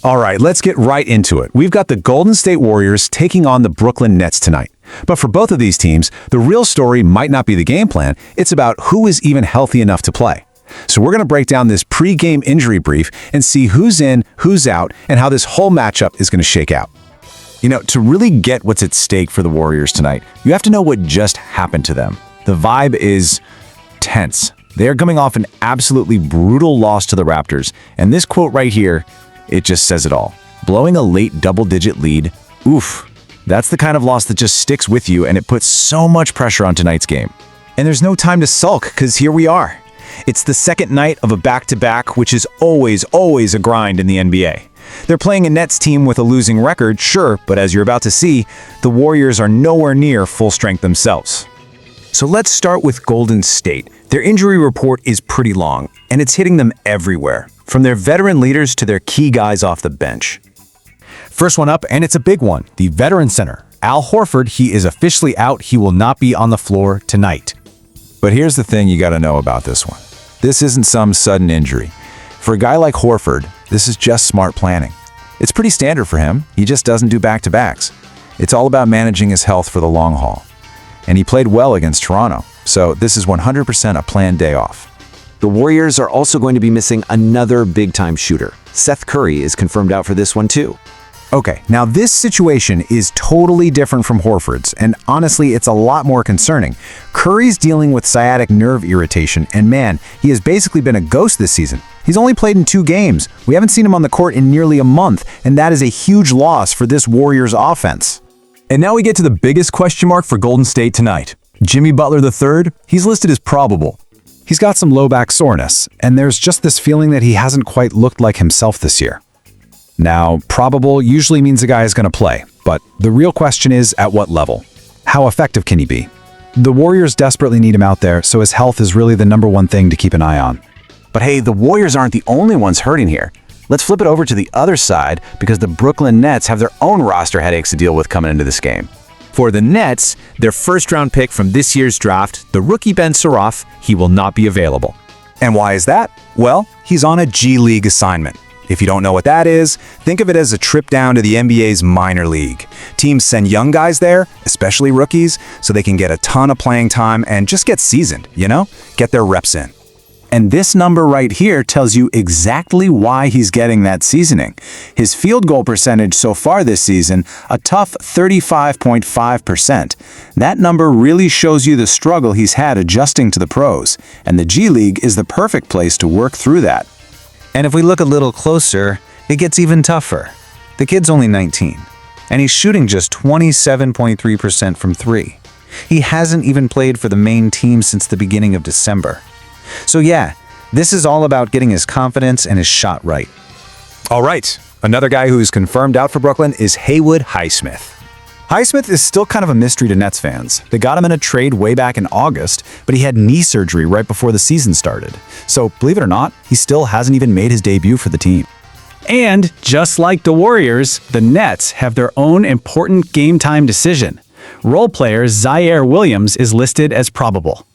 All right, let's get right into it. We've got the Golden State Warriors taking on the Brooklyn Nets tonight. But for both of these teams, the real story might not be the game plan. It's about who is even healthy enough to play. So we're going to break down this pre-game injury brief and see who's in, who's out, and how this whole matchup is going to shake out. You know, to really get what's at stake for the Warriors tonight, you have to know what just happened to them. The vibe is tense. They are coming off an absolutely brutal loss to the Raptors, and this quote right here, it just says it all. Blowing a late double-digit lead, oof, that's the kind of loss that just sticks with you, and it puts so much pressure on tonight's game. And there's no time to sulk, because here we are. It's the second night of a back-to-back, which is always a grind in the NBA. They're playing a Nets team with a losing record, sure, but as you're about to see, the Warriors are nowhere near full strength themselves. So let's start with Golden State. Their injury report is pretty long, and it's hitting them everywhere, from their veteran leaders to their key guys off the bench. First one up, and it's a big one, the veteran center. Al Horford, he is officially out. He will not be on the floor tonight. But here's the thing you got to know about this one. This isn't some sudden injury. For a guy like Horford, this is just smart planning. It's pretty standard for him. He just doesn't do back-to-backs. It's all about managing his health for the long haul. And he played well against Toronto, so this is 100% a planned day off. The Warriors are also going to be missing another big-time shooter. Seth Curry is confirmed out for this one too. Okay, now this situation is totally different from Horford's, and honestly, it's a lot more concerning. Curry's dealing with sciatic nerve irritation, and man, he has basically been a ghost this season. He's only played in 2 games. We haven't seen him on the court in nearly a month, and that is a huge loss for this Warriors offense. And now we get to the biggest question mark for Golden State tonight. Jimmy Butler III, he's listed as probable. He's got some low back soreness, and there's just this feeling that he hasn't quite looked like himself this year. Now, probable usually means the guy is going to play, but the real question is at what level? How effective can he be? The Warriors desperately need him out there, so his health is really the #1 thing to keep an eye on. But hey, the Warriors aren't the only ones hurting here. Let's flip it over to the other side because the Brooklyn Nets have their own roster headaches to deal with coming into this game. For the Nets, their first-round pick from this year's draft, the rookie Ben Saraf, he will not be available. And why is that? Well, he's on a G League assignment. If you don't know what that is, think of it as a trip down to the NBA's minor league. Teams send young guys there, especially rookies, so they can get a ton of playing time and just get seasoned, get their reps in. And this number right here tells you exactly why he's getting that seasoning. His field goal percentage so far this season, a tough 35.5%. That number really shows you the struggle he's had adjusting to the pros, and the G League is the perfect place to work through that. And if we look a little closer, it gets even tougher. The kid's only 19, and he's shooting just 27.3% from 3. He hasn't even played for the main team since the beginning of December. So yeah, this is all about getting his confidence and his shot right. All right, another guy who's confirmed out for Brooklyn is Haywood Highsmith. Highsmith is still kind of a mystery to Nets fans. They got him in a trade way back in August, but he had knee surgery right before the season started. So believe it or not, he still hasn't even made his debut for the team. And just like the Warriors, the Nets have their own important game-time decision. Role player Ziaire Williams is listed as probable.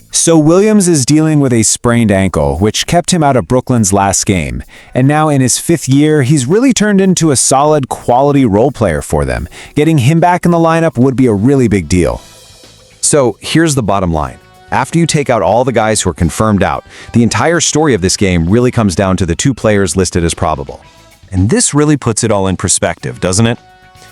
So Williams is dealing with a sprained ankle, which kept him out of Brooklyn's last game. And now in his 5th year, he's really turned into a solid quality role player for them. Getting him back in the lineup would be a really big deal. So here's the bottom line. After you take out all the guys who are confirmed out, the entire story of this game really comes down to the 2 players listed as probable. And this really puts it all in perspective, doesn't it?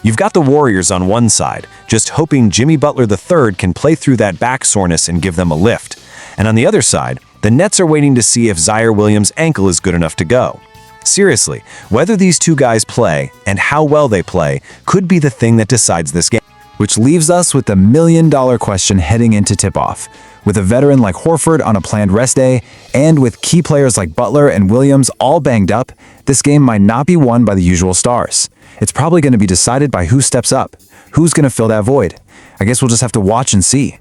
You've got the Warriors on one side, just hoping Jimmy Butler III can play through that back soreness and give them a lift. And on the other side, the Nets are waiting to see if Ziaire Williams' ankle is good enough to go. Seriously, whether these 2 guys play and how well they play could be the thing that decides this game. Which leaves us with the $1,000,000 question heading into tip-off. With a veteran like Horford on a planned rest day, and with key players like Butler and Williams all banged up, this game might not be won by the usual stars. It's probably going to be decided by who steps up. Who's going to fill that void? I guess we'll just have to watch and see.